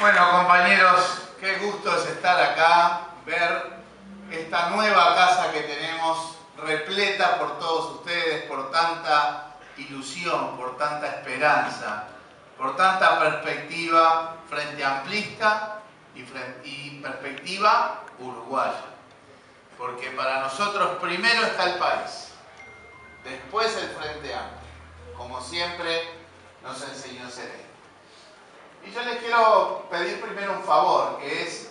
Bueno, compañeros, qué gusto es estar acá, ver esta nueva casa que tenemos repleta por todos ustedes, por tanta ilusión, por tanta esperanza, por tanta perspectiva frente amplista y perspectiva uruguaya. Porque para nosotros primero está el país, después el Frente Amplio, como siempre nos enseñó Serena. Y yo les quiero pedir primero un favor, que es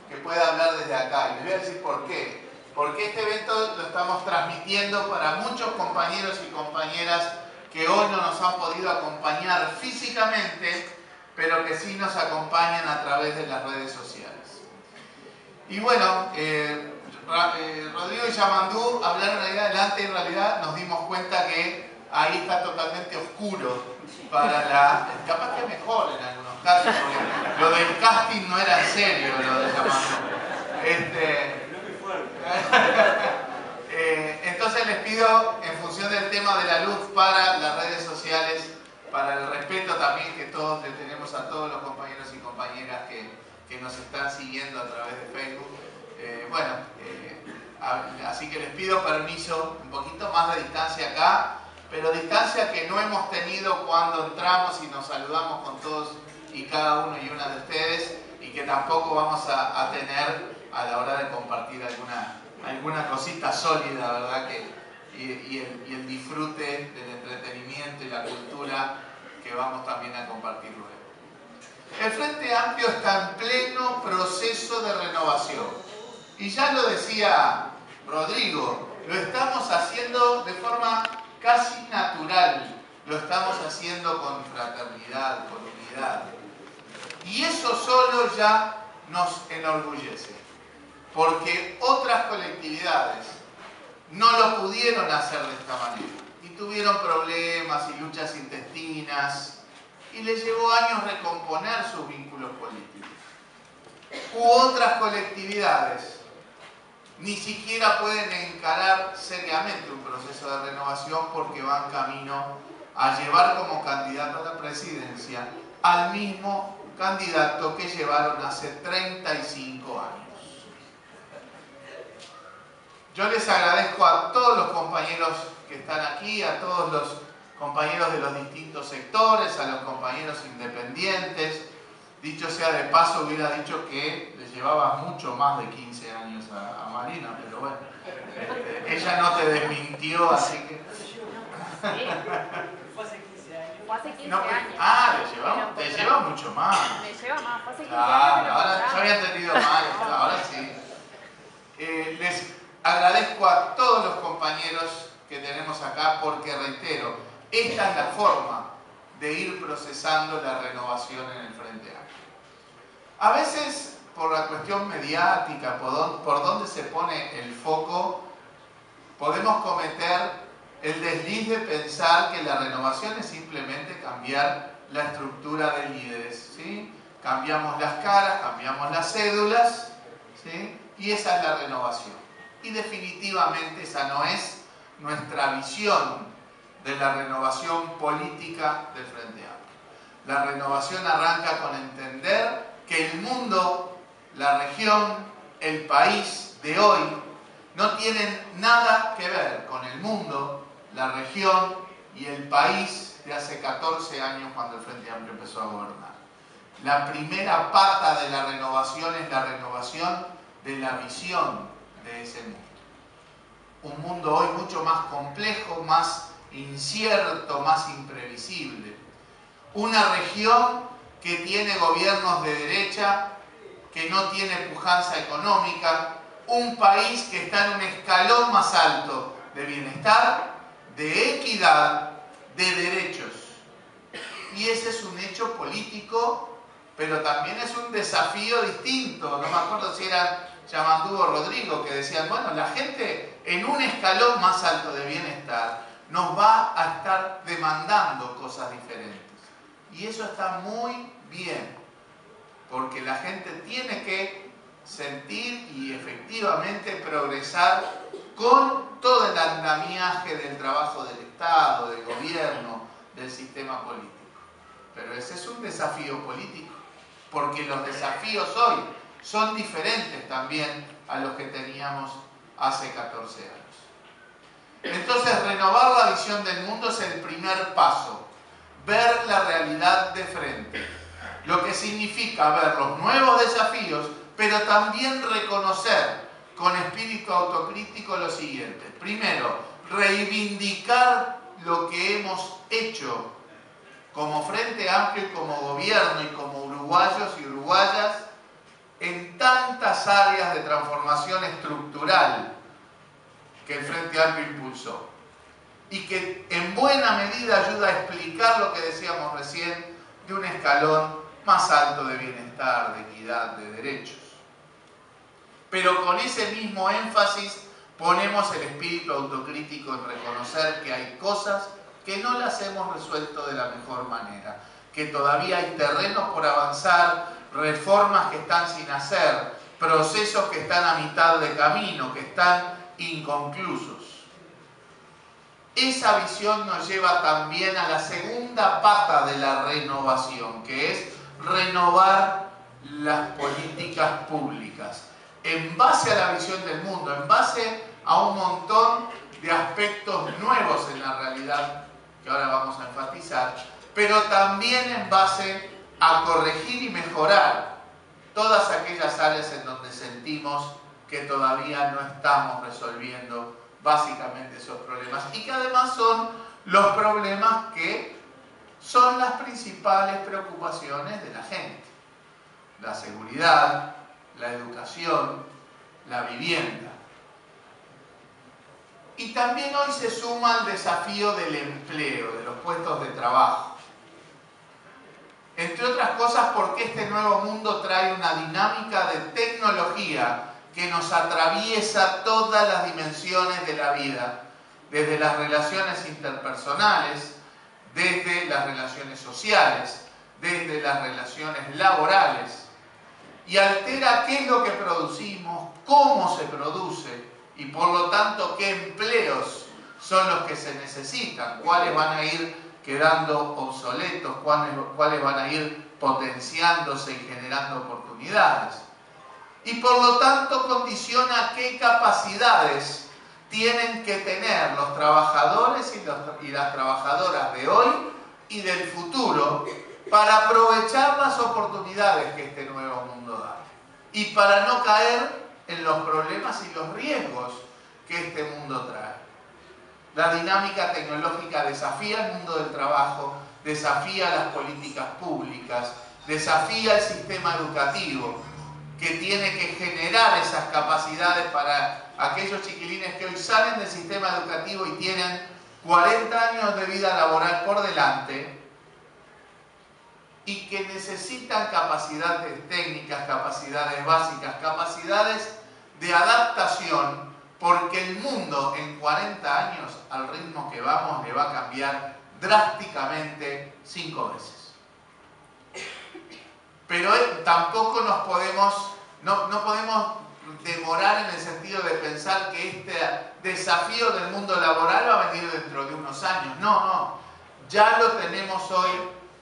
que pueda hablar desde acá. Y les voy a decir por qué. Porque este evento lo estamos transmitiendo para muchos compañeros y compañeras que hoy no nos han podido acompañar físicamente, pero que sí nos acompañan a través de las redes sociales. Y bueno, Rodrigo y Yamandú hablaron ahí adelante y en realidad nos dimos cuenta que ahí está totalmente oscuro para la... Capaz que mejor en algunos casos, porque lo del casting no era en serio, lo de Yamandú. Entonces les pido, en función del tema de la luz para las redes sociales, para el respeto también que todos le tenemos a todos los compañeros y compañeras que nos están siguiendo a través de Facebook. Así que les pido permiso, un poquito más de distancia acá, pero distancia que no hemos tenido cuando entramos y nos saludamos con todos y cada uno y una de ustedes, y que tampoco vamos a tener a la hora de compartir alguna cosita sólida, ¿verdad? Y el disfrute del entretenimiento y la cultura que vamos también a compartir luego. El Frente Amplio está en pleno proceso de renovación. Y ya lo decía Rodrigo, lo estamos haciendo de forma casi natural, lo estamos haciendo con fraternidad, con unidad. Y eso solo ya nos enorgullece, porque otras colectividades no lo pudieron hacer de esta manera, y tuvieron problemas y luchas intestinas, y les llevó años recomponer sus vínculos políticos. U otras colectividades ni siquiera pueden encarar seriamente un proceso de renovación porque van camino a llevar como candidato a la presidencia al mismo candidato que llevaron hace 35 años. Yo les agradezco a todos los compañeros que están aquí, a todos los compañeros de los distintos sectores, a los compañeros independientes. Dicho sea de paso, hubiera dicho que le llevabas mucho más de 15 años a Marina, pero bueno, ella no te desmintió, así que... Fue hace 15 años. Fue hace 15 No, años. Ah, te lleva mucho más. Me lleva más, fue hace 15 Claro, años. ahora yo había entendido mal, ahora sí. Les agradezco a todos los compañeros que tenemos acá porque, reitero, esta es la forma de ir procesando la renovación en el Frente Amplio. A veces, por la cuestión mediática, por donde se pone el foco, podemos cometer el desliz de pensar que la renovación es simplemente cambiar la estructura de líderes, ¿sí? Cambiamos las caras, cambiamos las cédulas, ¿sí? Y esa es la renovación. Y definitivamente esa no es nuestra visión de la renovación política del Frente Amplio. La renovación arranca con entender que el mundo, la región, el país de hoy no tienen nada que ver con el mundo, la región y el país de hace 14 años cuando el Frente Amplio empezó a gobernar. La primera pata de la renovación es la renovación de la visión de ese mundo. Un mundo hoy mucho más complejo, más incierto, más imprevisible. Una región que tiene gobiernos de derecha, que no tiene pujanza económica, un país que está en un escalón más alto de bienestar, de equidad, de derechos. Y ese es un hecho político, pero también es un desafío distinto. No me acuerdo si era Yamandú o Rodrigo que decían, bueno, la gente en un escalón más alto de bienestar nos va a estar demandando cosas diferentes. Y eso está muy bien, porque la gente tiene que sentir y efectivamente progresar con todo el andamiaje del trabajo del Estado, del gobierno, del sistema político. Pero ese es un desafío político. porque los desafíos hoy son diferentes también a los que teníamos hace 14 años. Entonces, renovar la visión del mundo es el primer paso. Ver la realidad de frente. Lo que significa ver los nuevos desafíos, pero también reconocer con espíritu autocrítico lo siguiente. Primero, reivindicar lo que hemos hecho como Frente Amplio y como gobierno y como uruguayos y uruguayas en tantas áreas de transformación estructural que el Frente Amplio impulsó y que en buena medida ayuda a explicar lo que decíamos recién de un escalón más alto de bienestar, de equidad, de derechos. Pero con ese mismo énfasis ponemos el espíritu autocrítico en reconocer que hay cosas que no las hemos resuelto de la mejor manera, que todavía hay terrenos por avanzar, reformas que están sin hacer, procesos que están a mitad de camino, que están inconclusos. Esa visión nos lleva también a la segunda pata de la renovación, que es renovar las políticas públicas en base a la visión del mundo, en base a un montón de aspectos nuevos en la realidad que ahora vamos a enfatizar, pero también en base a corregir y mejorar todas aquellas áreas en donde sentimos que todavía no estamos resolviendo básicamente esos problemas y que además son los problemas que son las principales preocupaciones de la gente. La seguridad, la educación, la vivienda. Y también hoy se suma el desafío del empleo, de los puestos de trabajo. Entre otras cosas porque este nuevo mundo trae una dinámica de tecnología que nos atraviesa todas las dimensiones de la vida, desde las relaciones interpersonales, desde las relaciones sociales, desde las relaciones laborales, y altera qué es lo que producimos, cómo se produce, y por lo tanto qué empleos son los que se necesitan, cuáles van a ir quedando obsoletos, cuáles van a ir potenciándose y generando oportunidades. Y por lo tanto condiciona qué capacidades tienen que tener los trabajadores y las trabajadoras de hoy y del futuro para aprovechar las oportunidades que este nuevo mundo da y para no caer en los problemas y los riesgos que este mundo trae. La dinámica tecnológica desafía el mundo del trabajo, desafía las políticas públicas, desafía el sistema educativo, que tiene que generar esas capacidades para aquellos chiquilines que hoy salen del sistema educativo y tienen 40 años de vida laboral por delante y que necesitan capacidades técnicas, capacidades básicas, capacidades de adaptación, porque el mundo en 40 años, al ritmo que vamos, le va a cambiar drásticamente 5 veces. Pero tampoco nos podemos, no podemos demorar en el sentido de pensar que este desafío del mundo laboral va a venir dentro de unos años. No, ya lo tenemos hoy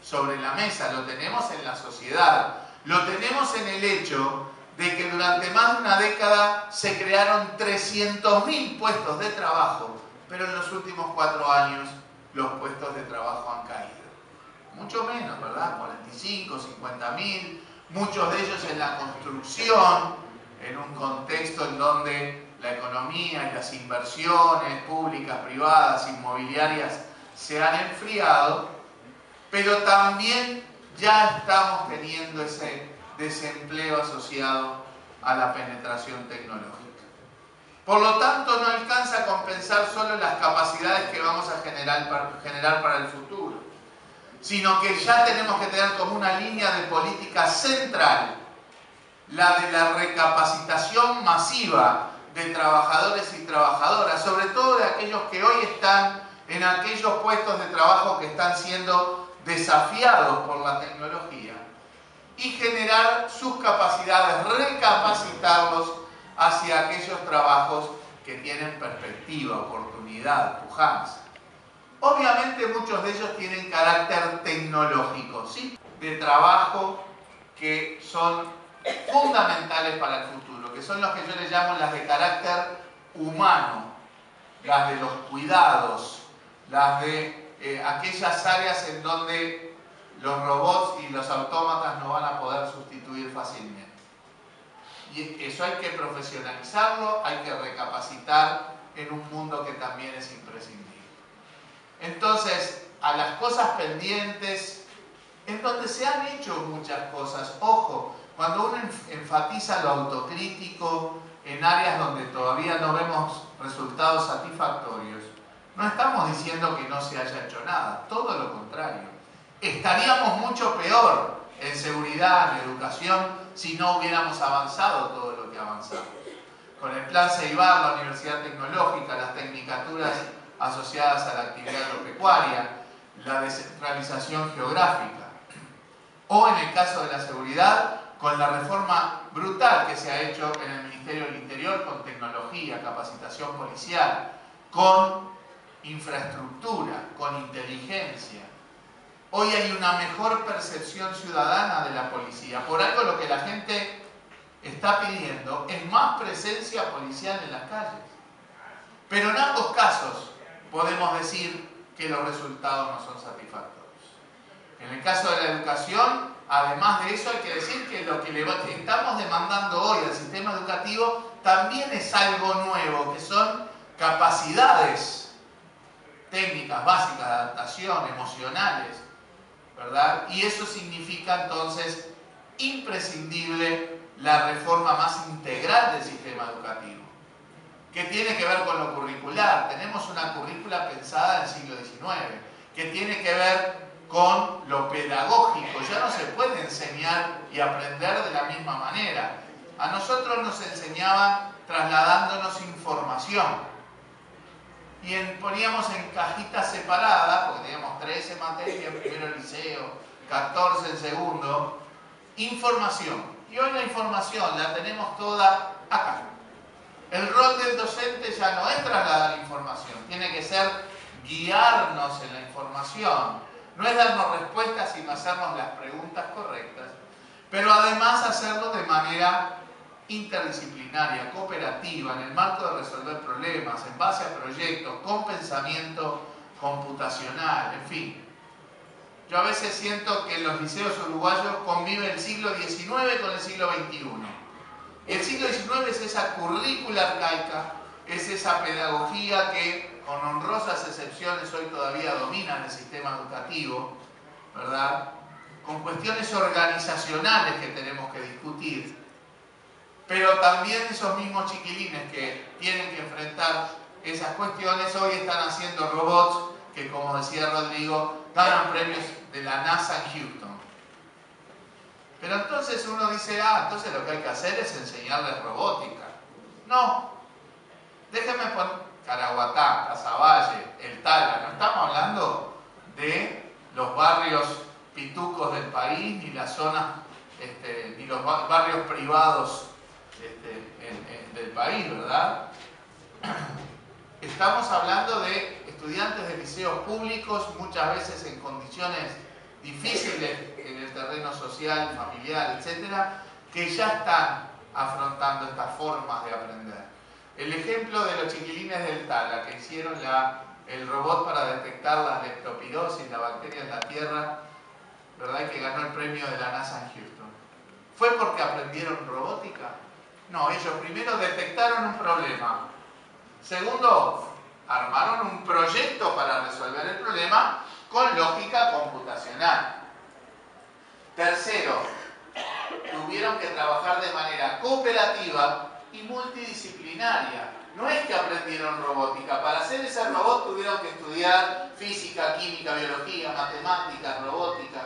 sobre la mesa, lo tenemos en la sociedad, lo tenemos en el hecho de que durante más de una década se crearon 300.000 puestos de trabajo, pero en los últimos 4 años los puestos de trabajo han caído. Mucho menos, ¿verdad? 45, 50.000, muchos de ellos en la construcción, en un contexto en donde la economía y las inversiones públicas, privadas, inmobiliarias se han enfriado, pero también ya estamos teniendo ese desempleo asociado a la penetración tecnológica. Por lo tanto, no alcanza a compensar solo las capacidades que vamos a generar para el futuro, sino que ya tenemos que tener como una línea de política central la de la recapacitación masiva de trabajadores y trabajadoras, sobre todo de aquellos que hoy están en aquellos puestos de trabajo que están siendo desafiados por la tecnología, y generar sus capacidades, recapacitarlos hacia aquellos trabajos que tienen perspectiva, oportunidad, pujanza. Obviamente muchos de ellos tienen carácter tecnológico, ¿sí? De trabajo que son fundamentales para el futuro, que son los que yo les llamo las de carácter humano, las de los cuidados, las de aquellas áreas en donde los robots y los autómatas no van a poder sustituir fácilmente. Y eso hay que profesionalizarlo, hay que recapacitar en un mundo que también es imprescindible. Entonces, a las cosas pendientes, en donde se han hecho muchas cosas, ojo, cuando uno enfatiza lo autocrítico en áreas donde todavía no vemos resultados satisfactorios, no estamos diciendo que no se haya hecho nada, todo lo contrario. Estaríamos mucho peor en seguridad, en educación, si no hubiéramos avanzado todo lo que avanzamos. Con el Plan Ceibal, la Universidad Tecnológica, las tecnicaturas asociadas a la actividad agropecuaria, la descentralización geográfica. O en el caso de la seguridad, con la reforma brutal que se ha hecho en el Ministerio del Interior, con tecnología, capacitación policial, con infraestructura, con inteligencia. Hoy hay una mejor percepción ciudadana de la policía. Por algo lo que la gente está pidiendo es más presencia policial en las calles. Pero en ambos casos podemos decir que los resultados no son satisfactorios. En el caso de la educación, además de eso, hay que decir que lo que estamos demandando hoy al sistema educativo también es algo nuevo, que son capacidades técnicas básicas de adaptación, emocionales, ¿verdad? Y eso significa entonces imprescindible la reforma más integral del sistema educativo, que tiene que ver con lo curricular. Tenemos una currícula pensada en el siglo XIX, que tiene que ver con lo pedagógico. Ya no se puede enseñar y aprender de la misma manera. A nosotros nos enseñaban trasladándonos información. Y poníamos en cajitas separadas, porque teníamos 13 materias en primero liceo, 14 en segundo, información. Y hoy la información la tenemos toda acá. El rol del docente ya no es trasladar información, tiene que ser guiarnos en la información. No es darnos respuestas, sino hacernos las preguntas correctas, pero además hacerlo de manera interdisciplinaria, cooperativa, en el marco de resolver problemas, en base a proyectos, con pensamiento computacional, en fin. Yo a veces siento que en los liceos uruguayos convive el siglo XIX con el siglo XXI. El siglo XIX es esa currícula arcaica, es esa pedagogía que, con honrosas excepciones, hoy todavía domina en el sistema educativo, ¿verdad? Con cuestiones organizacionales que tenemos que discutir, pero también esos mismos chiquilines que tienen que enfrentar esas cuestiones hoy están haciendo robots que, como decía Rodrigo, ganan premios de la NASA en Houston. Pero entonces uno dice, entonces lo que hay que hacer es enseñarles robótica. No, déjenme poner Caraguatá, Casaballe, El Tala. No estamos hablando de los barrios pitucos del país, ni las zonas, ni los barrios privados del país, ¿verdad? Estamos hablando de estudiantes de liceos públicos, muchas veces en condiciones difíciles en el terreno social, familiar, etcétera, que ya están afrontando estas formas de aprender. El ejemplo de los chiquilines del Tala, que hicieron el robot para detectar la leptospirosis, la bacteria en la tierra, ¿verdad? Y que ganó el premio de la NASA en Houston. ¿Fue porque aprendieron robótica? No, ellos primero detectaron un problema. Segundo, armaron un proyecto para resolver el problema con lógica computacional. Tercero, tuvieron que trabajar de manera cooperativa y multidisciplinaria. No es que aprendieron robótica. Para hacer ese robot tuvieron que estudiar física, química, biología, matemáticas, robótica.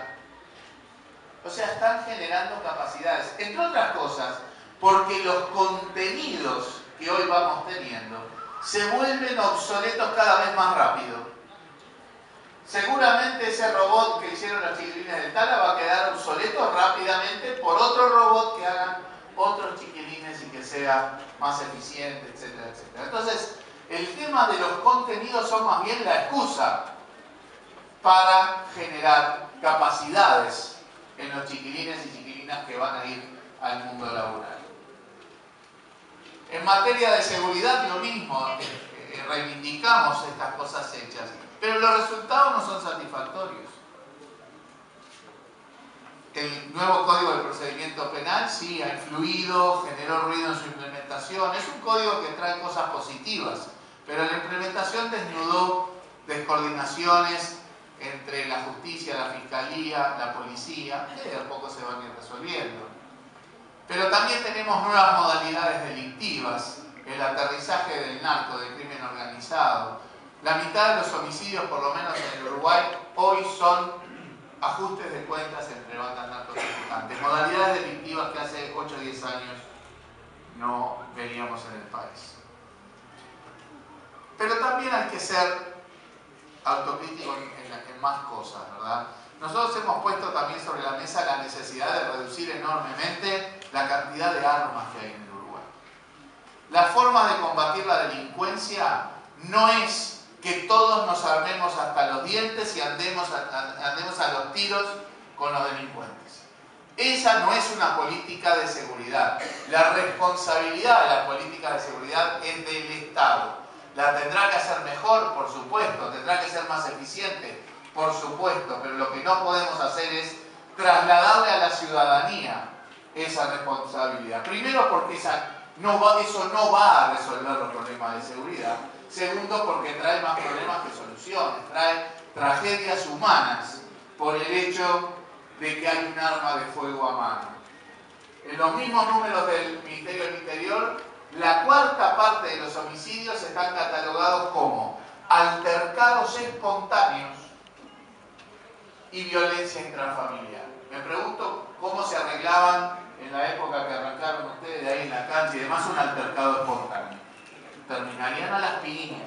O sea, están generando capacidades. Entre otras cosas, porque los contenidos que hoy vamos teniendo se vuelven obsoletos cada vez más rápido. Seguramente ese robot que hicieron los chiquilines del Tala va a quedar obsoleto rápidamente por otro robot que hagan otros chiquilines y que sea más eficiente, etcétera, etcétera. Entonces, el tema de los contenidos son más bien la excusa para generar capacidades en los chiquilines y chiquilinas femeninas que van a ir al mundo laboral. En materia de seguridad lo mismo, reivindicamos estas cosas hechas, pero los resultados no son satisfactorios. El nuevo Código de Procedimiento Penal sí ha influido, generó ruido en su implementación. Es un código que trae cosas positivas, pero la implementación desnudó descoordinaciones entre la justicia, la fiscalía, la policía, que de a poco se van a ir resolviendo. Pero también tenemos nuevas modalidades delictivas, el aterrizaje del narco, del crimen organizado. La mitad de los homicidios, por lo menos en el Uruguay, hoy son ajustes de cuentas entre bandas narcotraficantes, modalidades delictivas que hace 8 o 10 años no veíamos en el país. Pero también hay que ser autocrítico en más cosas, ¿verdad? Nosotros hemos puesto también sobre la mesa la necesidad de reducir enormemente la cantidad de armas que hay en el Uruguay. La forma de combatir la delincuencia no es que todos nos armemos hasta los dientes y andemos a los tiros con los delincuentes. Esa no es una política de seguridad. La responsabilidad de la política de seguridad es del Estado. La tendrá que hacer mejor, por supuesto, tendrá que ser más eficiente, por supuesto, pero lo que no podemos hacer es trasladarle a la ciudadanía esa responsabilidad. Primero porque eso no va a resolver los problemas de seguridad. Segundo, porque trae más problemas que soluciones, trae tragedias humanas por el hecho de que hay un arma de fuego a mano. En los mismos números del Ministerio del Interior, la cuarta parte de los homicidios están catalogados como altercados espontáneos y violencia intrafamiliar. Me pregunto cómo se arreglaban en la época que arrancaron ustedes de ahí en la cancha y demás un altercado espontáneo. Terminarían a las piñas.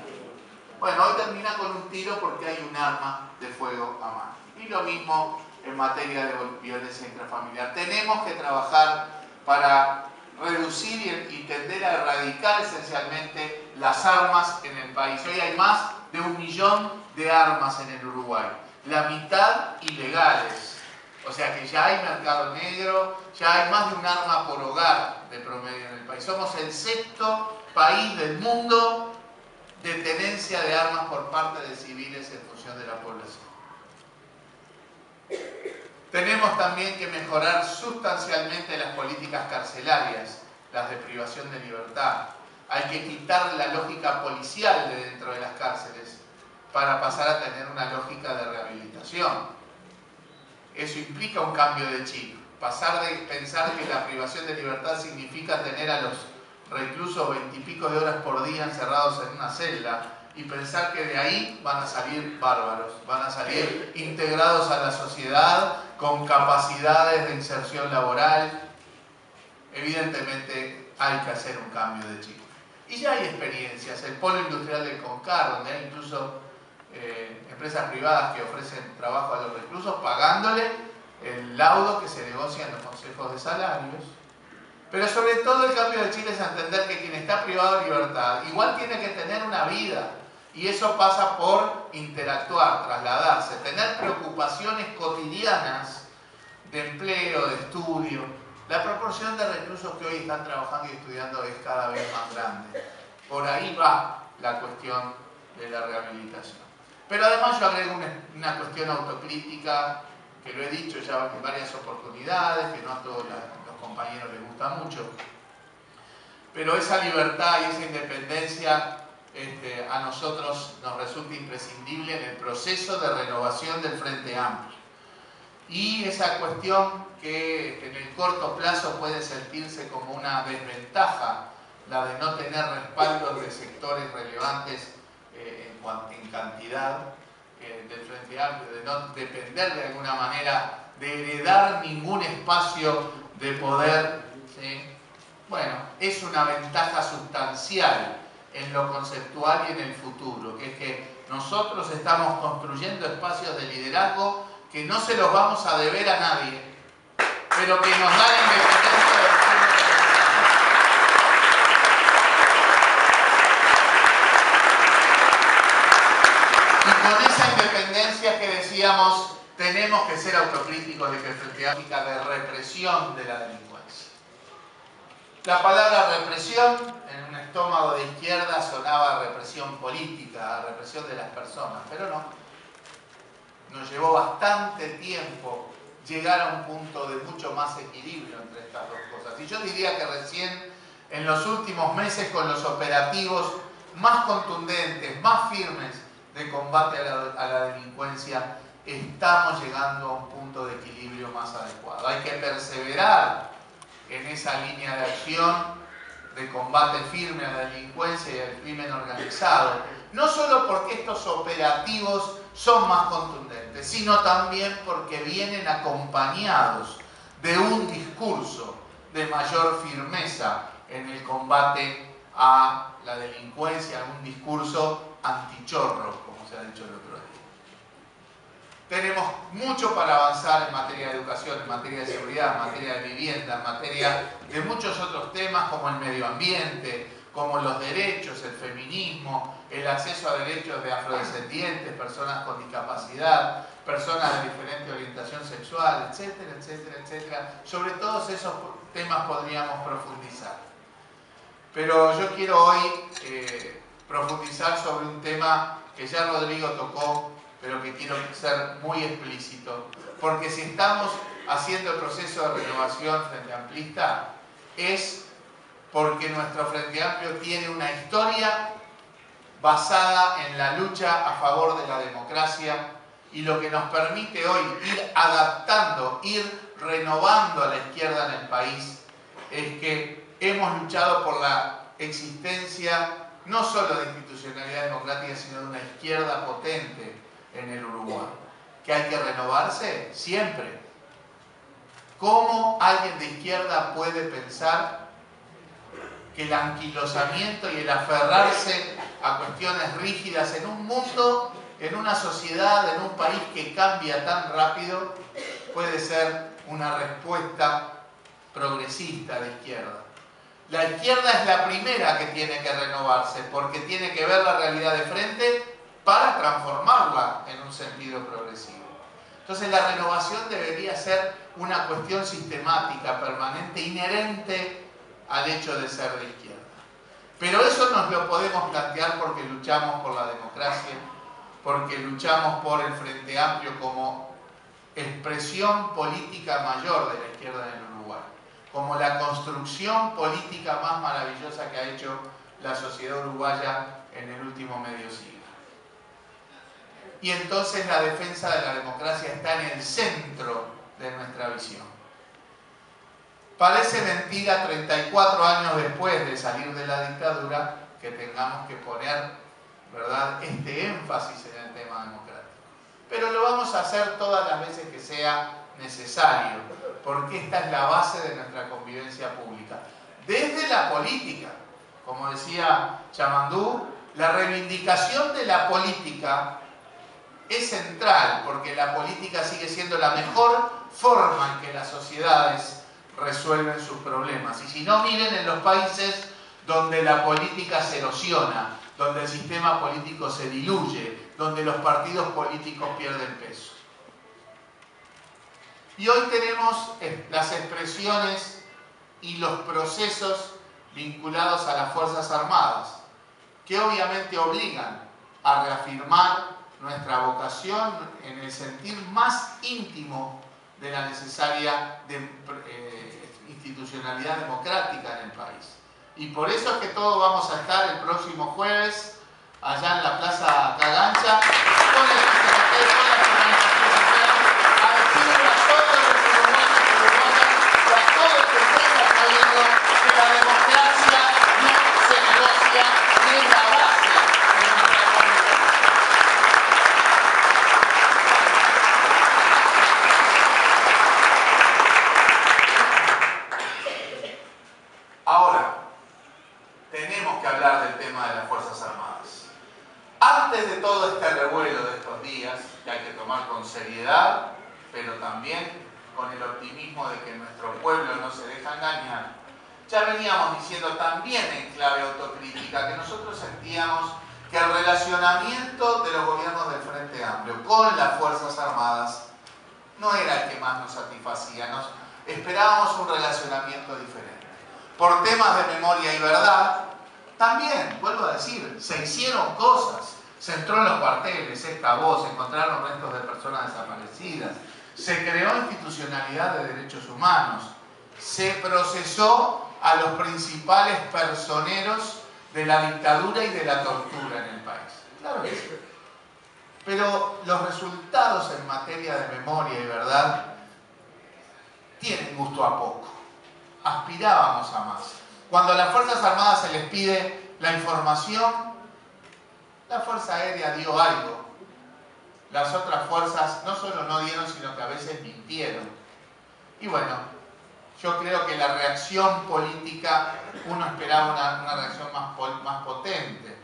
Bueno, hoy termina con un tiro porque hay un arma de fuego a mano. Y lo mismo en materia de violencia intrafamiliar. Tenemos que trabajar para reducir y tender a erradicar esencialmente las armas en el país. Hoy hay más de 1 millón de armas en el Uruguay. La mitad ilegales. O sea que ya hay mercado negro, ya hay más de un arma por hogar de promedio en el país. Somos el 6º país del mundo de tenencia de armas por parte de civiles en función de la población. Tenemos también que mejorar sustancialmente las políticas carcelarias, las de privación de libertad. Hay que quitar la lógica policial de dentro de las cárceles para pasar a tener una lógica de rehabilitación. Eso implica un cambio de chip. Pasar de pensar que la privación de libertad significa tener a los reclusos 20 y pico de horas por día encerrados en una celda y pensar que de ahí van a salir bárbaros, van a salir integrados a la sociedad con capacidades de inserción laboral. Evidentemente hay que hacer un cambio de chip. Y ya hay experiencias. El polo industrial del CONCAR, donde hay incluso empresas privadas que ofrecen trabajo a los reclusos pagándole el laudo que se negocia en los consejos de salarios. Pero sobre todo el cambio de chip es entender que quien está privado de libertad igual tiene que tener una vida, y eso pasa por interactuar, trasladarse, tener preocupaciones cotidianas de empleo, de estudio. La proporción de reclusos que hoy están trabajando y estudiando es cada vez más grande. Por ahí va la cuestión de la rehabilitación. Pero además yo agrego una cuestión autocrítica, que lo he dicho ya en varias oportunidades, que no a todos los compañeros les gusta mucho. Pero esa libertad y esa independencia a nosotros nos resulta imprescindible en el proceso de renovación del Frente Amplio. Y esa cuestión que en el corto plazo puede sentirse como una desventaja, la de no tener respaldos de sectores relevantes en cantidad del Frente Amplio, de no depender de alguna manera de heredar ningún espacio de poder, ¿sí? Bueno, es una ventaja sustancial en lo conceptual y en el futuro, que es que nosotros estamos construyendo espacios de liderazgo que no se los vamos a deber a nadie, pero que nos dan independencia del pueblo que representamos. Y con esa independencia que decíamos, tenemos que ser autocríticos de que el Frente Amplio de represión de la delincuencia. La palabra represión en un estómago de izquierda sonaba a represión política, a represión de las personas, pero no. Nos llevó bastante tiempo llegar a un punto de mucho más equilibrio entre estas dos cosas. Y yo diría que recién en los últimos meses, con los operativos más contundentes, más firmes de combate a la delincuencia, estamos llegando a un punto de equilibrio más adecuado. Hay que perseverar en esa línea de acción de combate firme a la delincuencia y al crimen organizado, no solo porque estos operativos son más contundentes, sino también porque vienen acompañados de un discurso de mayor firmeza en el combate a la delincuencia, un discurso antichorro, como se ha dicho el otro día. Tenemos mucho para avanzar en materia de educación, en materia de seguridad, en materia de vivienda, en materia de muchos otros temas como el medio ambiente, como los derechos, el feminismo, el acceso a derechos de afrodescendientes, personas con discapacidad, personas de diferente orientación sexual, etcétera, etcétera, etcétera. Sobre todos esos temas podríamos profundizar. Pero yo quiero hoy profundizar sobre un tema que ya Rodrigo tocó, pero que quiero ser muy explícito, porque si estamos haciendo el proceso de renovación Frente Amplista, es porque nuestro Frente Amplio tiene una historia basada en la lucha a favor de la democracia, y lo que nos permite hoy ir adaptando, ir renovando a la izquierda en el país, es que hemos luchado por la existencia no solo de institucionalidad democrática, sino de una izquierda potente en el Uruguay. ¿Que hay que renovarse? Siempre. ¿Cómo alguien de izquierda puede pensar que el anquilosamiento y el aferrarse a cuestiones rígidas en un mundo, en una sociedad, en un país que cambia tan rápido, puede ser una respuesta progresista de izquierda? La izquierda es la primera que tiene que renovarse, porque tiene que ver la realidad de frente para transformarla en un sentido progresivo. Entonces la renovación debería ser una cuestión sistemática, permanente, inherente al hecho de ser de izquierda. Pero eso nos lo podemos plantear porque luchamos por la democracia, porque luchamos por el Frente Amplio como expresión política mayor de la izquierda en el Uruguay, como la construcción política más maravillosa que ha hecho la sociedad uruguaya en el último medio siglo. Y entonces la defensa de la democracia está en el centro de nuestra visión. Parece mentira, 34 años después de salir de la dictadura, que tengamos que poner, ¿verdad?, este énfasis en el tema democrático. Pero lo vamos a hacer todas las veces que sea necesario, porque esta es la base de nuestra convivencia pública. Desde la política, como decía Chamandú, la reivindicación de la política es central, porque la política sigue siendo la mejor forma en que las sociedades resuelven sus problemas. Y si no, miren en los países donde la política se erosiona, donde el sistema político se diluye, donde los partidos políticos pierden peso. Y hoy tenemos las expresiones y los procesos vinculados a las Fuerzas Armadas, que obviamente obligan a reafirmar nuestra vocación en el sentir más íntimo de la necesaria institucionalidad democrática en el país. Y por eso es que todos vamos a estar el próximo jueves allá en la Plaza Cagancha con el secretario, con las organizaciones sociales, a decirle a todos los uruguayos y uruguayas, y a todo el que tenga sabiendo que la democracia no se negocia ni es la base de nuestra comunidad. Ahora, tenemos que hablar del tema de las Fuerzas Armadas. Antes de todo este revuelo de estos días, que hay que tomar con seriedad, pero también con el optimismo de que nuestro pueblo no se deja engañar, ya veníamos diciendo también en clave autocrítica que nosotros sentíamos que el relacionamiento de los gobiernos del Frente Amplio con las Fuerzas Armadas no era el que más nos satisfacía. Esperábamos un relacionamiento diferente. Por temas de memoria y verdad, también, vuelvo a decir, se hicieron cosas. Se entró en los cuarteles, se excavó, se encontraron restos de personas desaparecidas, se creó institucionalidad de derechos humanos, se procesó a los principales personeros de la dictadura y de la tortura en el país. Claro que sí. Pero los resultados en materia de memoria y verdad tienen gusto a poco. Aspirábamos a más. Cuando a las Fuerzas Armadas se les pide la información, la Fuerza Aérea dio algo. Las otras fuerzas no solo no dieron, sino que a veces mintieron. Y bueno, yo creo que la reacción política, uno esperaba una reacción más potente.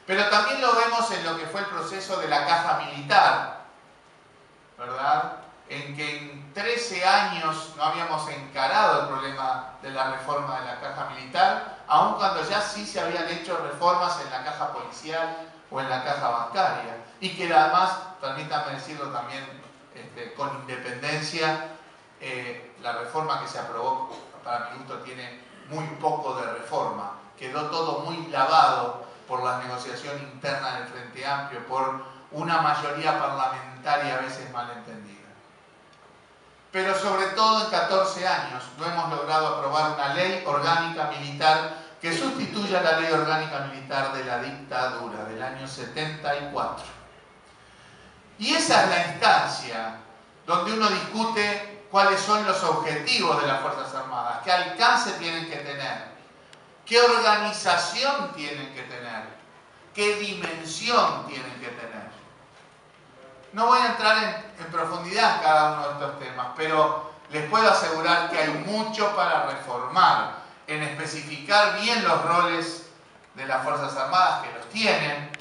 Pero también lo vemos en lo que fue el proceso de la caja militar, ¿verdad? En que en 13 años no habíamos encarado el problema de la reforma de la caja militar, aun cuando ya sí se habían hecho reformas en la caja policial o en la caja bancaria. Y que además, permítanme decirlo también con independencia, la reforma que se aprobó, para mi gusto, tiene muy poco de reforma. Quedó todo muy lavado por la negociación interna del Frente Amplio, por una mayoría parlamentaria a veces malentendida. Pero sobre todo en 14 años no hemos logrado aprobar una ley orgánica militar que sustituya la ley orgánica militar de la dictadura del año 74. Y esa es la instancia donde uno discute cuáles son los objetivos de las Fuerzas Armadas, qué alcance tienen que tener, qué organización tienen que tener, qué dimensión tienen que tener. No voy a entrar en profundidad en cada uno de estos temas, pero les puedo asegurar que hay mucho para reformar, en especificar bien los roles de las Fuerzas Armadas, que los tienen,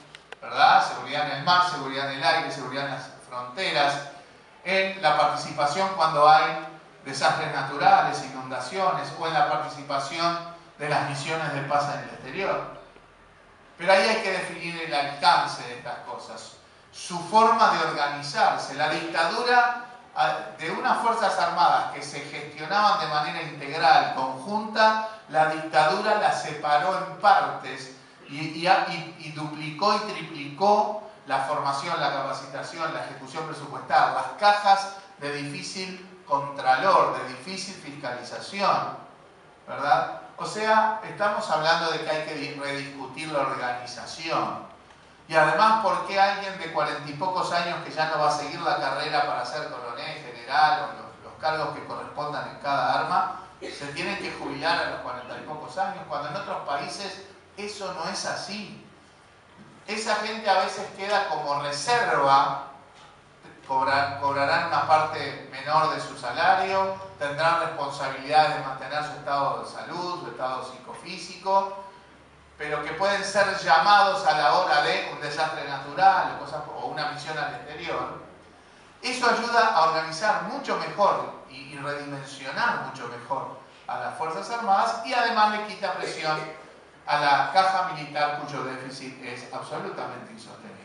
¿verdad? Seguridad en el mar, seguridad en el aire, seguridad en las fronteras, en la participación cuando hay desastres naturales, inundaciones, o en la participación de las misiones de paz en el exterior. Pero ahí hay que definir el alcance de estas cosas, su forma de organizarse. La dictadura de unas Fuerzas Armadas que se gestionaban de manera integral, conjunta, la dictadura la separó en partes y duplicó y triplicó la formación, la capacitación, la ejecución presupuestal, las cajas de difícil contralor, de difícil fiscalización, ¿verdad? O sea, estamos hablando de que hay que rediscutir la organización. Y además, ¿por qué alguien de 40 y pocos años que ya no va a seguir la carrera para ser coronel, general o los cargos que correspondan en cada arma, se tienen que jubilar a los 40 y pocos años, cuando en otros países eso no es así? Esa gente a veces queda como reserva, cobrarán una parte menor de su salario, tendrán responsabilidades de mantener su estado de salud, su estado psicofísico, pero que pueden ser llamados a la hora de un desastre natural o una misión al exterior. Eso ayuda a organizar mucho mejor y redimensionar mucho mejor a las Fuerzas Armadas, y además le quita presión a la caja militar, cuyo déficit es absolutamente insostenible.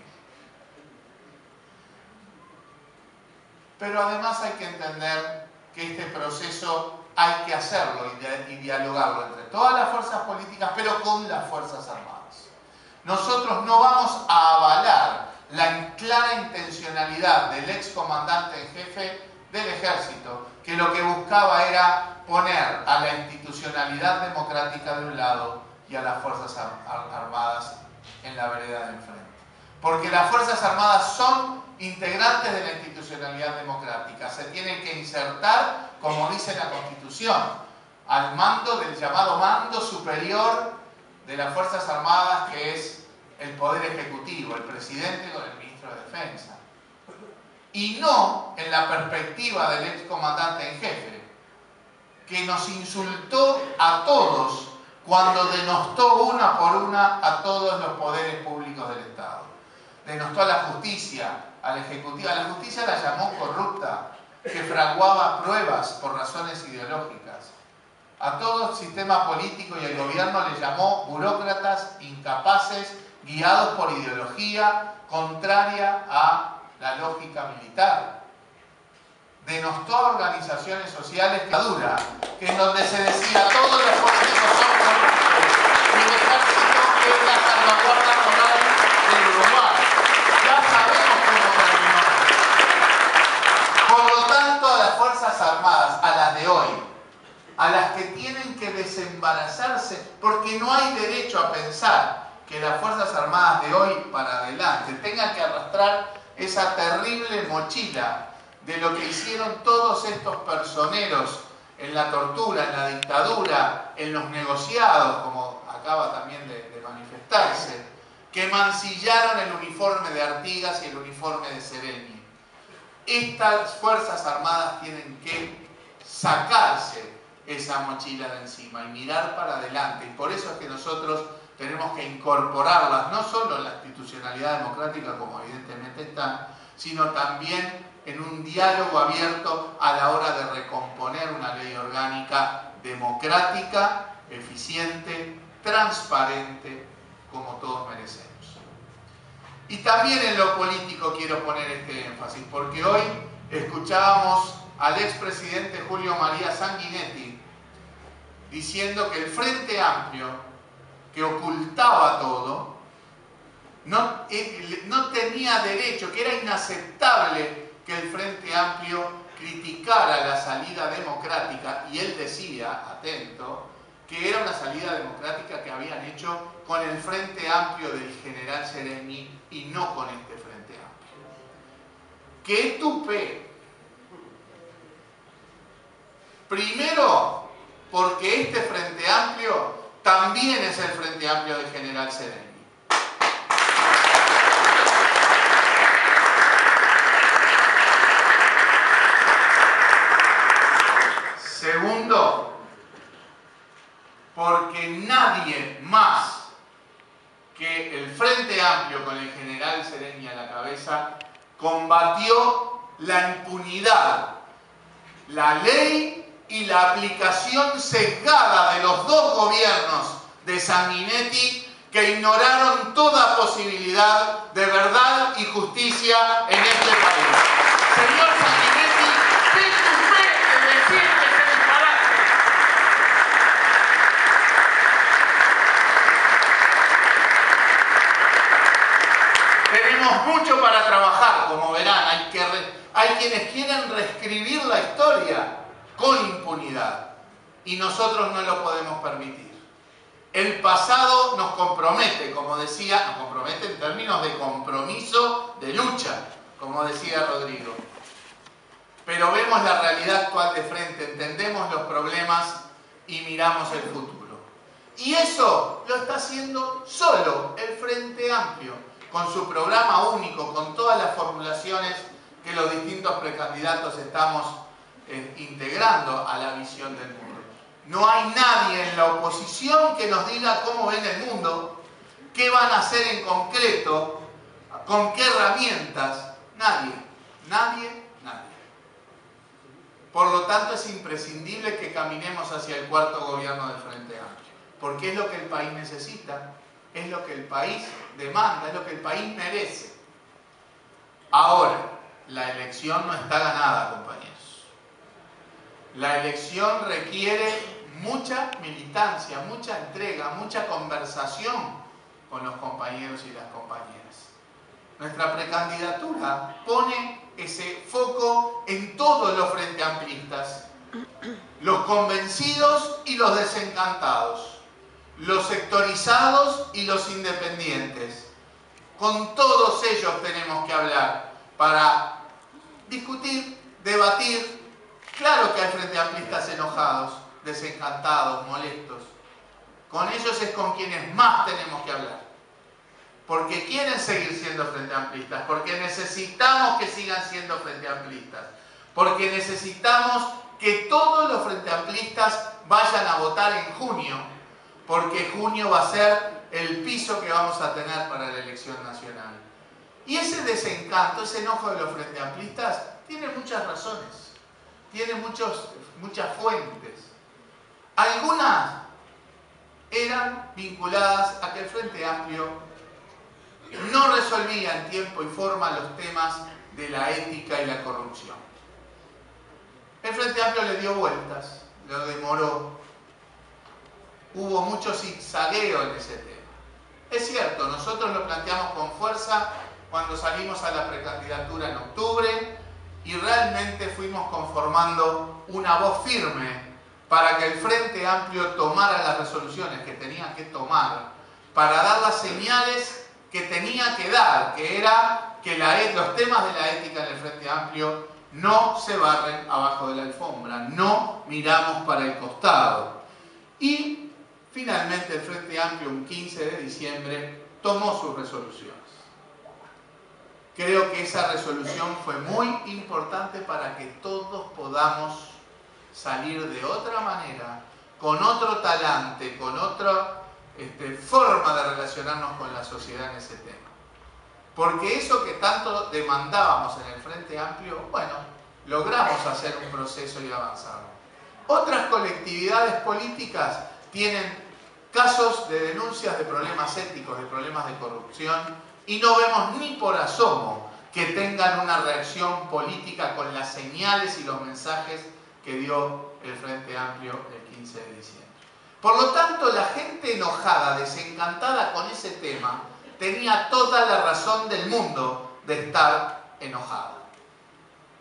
Pero además hay que entender que este proceso hay que hacerlo y dialogarlo entre todas las fuerzas políticas, pero con las Fuerzas Armadas. Nosotros no vamos a avalar la clara intencionalidad del excomandante en jefe del Ejército, que lo que buscaba era poner a la institucionalidad democrática de un lado y a las Fuerzas Armadas en la vereda de enfrente. Porque las Fuerzas Armadas son integrantes de la institucionalidad democrática, se tienen que insertar, como dice la Constitución, al mando del llamado mando superior de las Fuerzas Armadas, que es el Poder Ejecutivo, el presidente con el ministro de Defensa. Y no en la perspectiva del excomandante en jefe, que nos insultó a todos cuando denostó una por una a todos los poderes públicos del Estado. Denostó a la justicia, al Ejecutivo. A la justicia la llamó corrupta, que fraguaba pruebas por razones ideológicas. A todo el sistema político y el gobierno le llamó burócratas incapaces, guiados por ideología contraria a la lógica militar. denostó a organizaciones sociales que dura, que en donde se decía todos los políticos son corruptos y el ejército es la salvaguarda moral del Uruguay. Ya sabemos cómo terminó. Por lo tanto, a las Fuerzas Armadas, a las de hoy, a las que tienen que desembarazarse, porque no hay derecho a pensar que las Fuerzas Armadas de hoy para adelante tengan que arrastrar esa terrible mochila de lo que hicieron todos estos personeros en la tortura, en la dictadura, en los negociados, como acaba también de manifestarse, que mancillaron el uniforme de Artigas y el uniforme de Sereni. Estas Fuerzas Armadas tienen que sacarse esa mochila de encima y mirar para adelante. Y por eso es que nosotros tenemos que incorporarlas, no solo en la institucionalidad democrática, como evidentemente está, sino también en un diálogo abierto a la hora de recomponer una ley orgánica democrática, eficiente, transparente, como todos merecemos. Y también en lo político quiero poner este énfasis, porque hoy escuchábamos al expresidente Julio María Sanguinetti diciendo que el Frente Amplio, que ocultaba todo, no tenía derecho, que era inaceptable que el Frente Amplio criticara la salida democrática, y él decía, atento, que era una salida democrática que habían hecho con el Frente Amplio del general Sereni y no con este Frente Amplio. ¡Qué tupé! Primero, porque este Frente Amplio también es el Frente Amplio del general Sereni. Segundo, porque nadie más que el Frente Amplio con el general Sereni a la cabeza combatió la impunidad, la ley y la aplicación sesgada de los dos gobiernos de Sanguinetti, que ignoraron toda posibilidad de verdad y justicia en este país. Señor Sanguinetti, ¿qué usted de decir que se disparate? Tenemos mucho para trabajar, como verán. Hay quienes quieren reescribir la historia con impunidad, y nosotros no lo podemos permitir. El pasado nos compromete, como decía, nos compromete en términos de compromiso, de lucha, como decía Rodrigo. Pero vemos la realidad actual de frente, entendemos los problemas y miramos el futuro. Y eso lo está haciendo solo el Frente Amplio, con su programa único, con todas las formulaciones que los distintos precandidatos estamos integrando a la visión del mundo. No hay nadie en la oposición que nos diga cómo ven el mundo, qué van a hacer en concreto, con qué herramientas. Nadie, nadie, nadie. Por lo tanto, es imprescindible que caminemos hacia el cuarto gobierno del Frente Amplio, porque es lo que el país necesita, es lo que el país demanda, es lo que el país merece. Ahora, la elección no está ganada, compañeros. La elección requiere mucha militancia, mucha entrega, mucha conversación con los compañeros y las compañeras. Nuestra precandidatura pone ese foco en todos los frente amplistas, los convencidos y los desencantados, los sectorizados y los independientes. Con todos ellos tenemos que hablar para discutir, debatir. Claro que hay frente amplistas enojados, desencantados, molestos. Con ellos es con quienes más tenemos que hablar. Porque quieren seguir siendo frente amplistas, porque necesitamos que sigan siendo frente amplistas, porque necesitamos que todos los frente amplistas vayan a votar en junio, porque junio va a ser el piso que vamos a tener para la elección nacional. Y ese desencanto, ese enojo de los frente amplistas tiene muchas razones. Tiene muchas fuentes. Algunas eran vinculadas a que el Frente Amplio no resolvía en tiempo y forma los temas de la ética y la corrupción. El Frente Amplio le dio vueltas, lo demoró. Hubo mucho zigzagueo en ese tema. Es cierto, nosotros lo planteamos con fuerza cuando salimos a la precandidatura en octubre y realmente fuimos conformando una voz firme para que el Frente Amplio tomara las resoluciones que tenía que tomar, para dar las señales que tenía que dar, que era que los temas de la ética en el Frente Amplio no se barren abajo de la alfombra, no miramos para el costado. Y finalmente el Frente Amplio, un 15 de diciembre, tomó sus resoluciones. Creo que esa resolución fue muy importante para que todos podamos salir de otra manera, con otro talante, con otra forma de relacionarnos con la sociedad en ese tema. Porque eso que tanto demandábamos en el Frente Amplio, bueno, logramos hacer un proceso y avanzar. Otras colectividades políticas tienen casos de denuncias de problemas éticos, de problemas de corrupción, y no vemos ni por asomo que tengan una reacción política con las señales y los mensajes que dio el Frente Amplio el 15 de diciembre. Por lo tanto, la gente enojada, desencantada con ese tema, tenía toda la razón del mundo de estar enojada.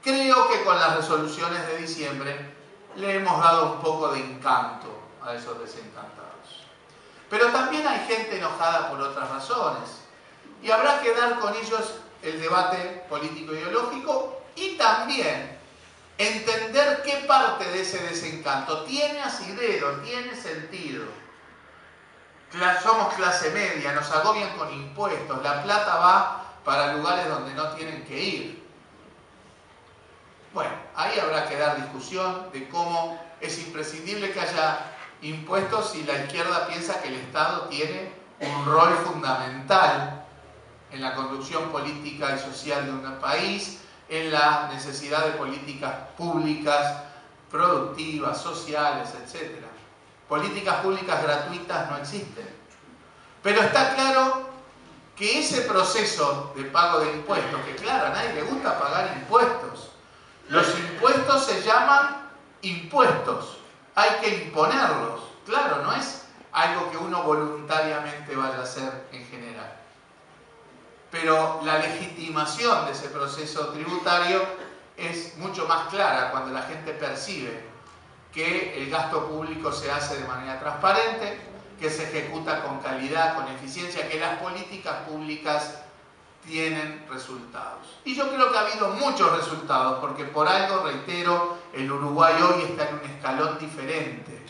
Creo que con las resoluciones de diciembre le hemos dado un poco de encanto a esos desencantados. Pero también hay gente enojada por otras razones. Y habrá que dar con ellos el debate político-ideológico y también entender qué parte de ese desencanto tiene asidero, tiene sentido. Somos clase media, nos agobian con impuestos, la plata va para lugares donde no tienen que ir. Bueno, ahí habrá que dar discusión de cómo es imprescindible que haya impuestos si la izquierda piensa que el Estado tiene un rol fundamental en la conducción política y social de un país, en la necesidad de políticas públicas, productivas, sociales, etc. Políticas públicas gratuitas no existen. Pero está claro que ese proceso de pago de impuestos, que claro, a nadie le gusta pagar impuestos, los impuestos se llaman impuestos, hay que imponerlos. Claro, no es algo que uno voluntariamente vaya a hacer en general. Pero la legitimación de ese proceso tributario es mucho más clara cuando la gente percibe que el gasto público se hace de manera transparente, que se ejecuta con calidad, con eficiencia, que las políticas públicas tienen resultados. Y yo creo que ha habido muchos resultados, porque por algo, reitero, el Uruguay hoy está en un escalón diferente,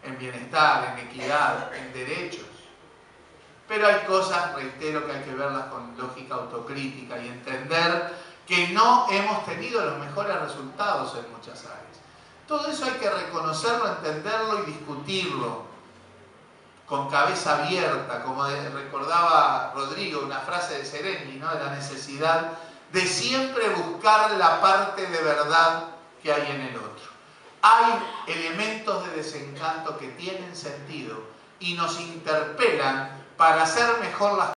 en bienestar, en equidad, en derechos. Pero hay cosas, reitero, que hay que verlas con lógica autocrítica y entender que no hemos tenido los mejores resultados en muchas áreas. Todo eso hay que reconocerlo, entenderlo y discutirlo con cabeza abierta, como recordaba Rodrigo, una frase de Sereni, ¿no? De la necesidad de siempre buscar la parte de verdad que hay en el otro. Hay elementos de desencanto que tienen sentido y nos interpelan para hacer mejor las